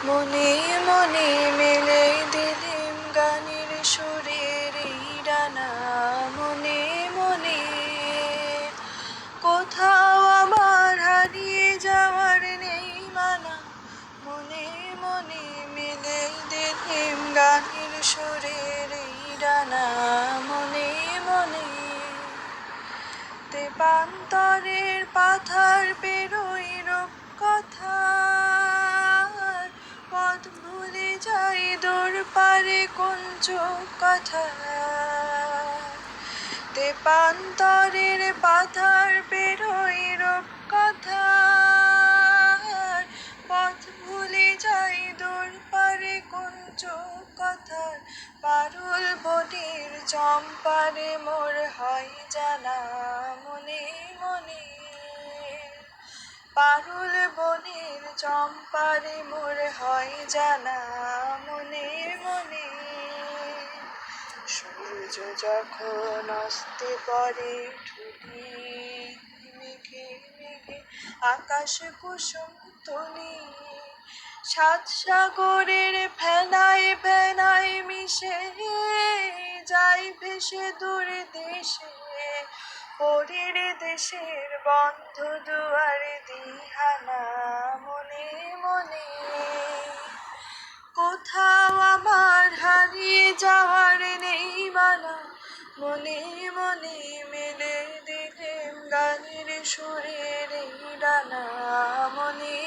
মনে মনে মেলে দিলেম গানের সুরের এই ডানা। মনে মনে কোথাও আমার হারিয়ে যাওয়ার নেই মানা। মনে মনে মেলে দিলেম গানের সুরের এই ডানা। মনে মনে তেপান্তরের পাথার পেরোই রূপকথা। পথ ভুলে যাই দূর পারে কোন চোখ কথা। তেপান্তরের পাথার পেরোই রূপকথা। পথ ভুলে যাই দূর পারে কোন চোখ কথা। পারুল বনের চম্পারে মোর হয় জানা। মনে মনে পারুল বনের চম্পারে মোর হয় জানা। মনে মনে সূর্য যখন অস্তে পরে ঠুলি মেঘে মেঘে আকাশ কুসুম তুলি। সাত সাগরের ফেনায় ফেনায় মিশে যাই ভেসে দূর দেশে। পরের দেশের বন্ধ দুয়ার দিহানা। মনে মনে কোথাও আমার হারিয়ে যাওয়ার নেই মানা। মনে মনে মেলে দিলেম গানের সুরের এই ডানা। মনে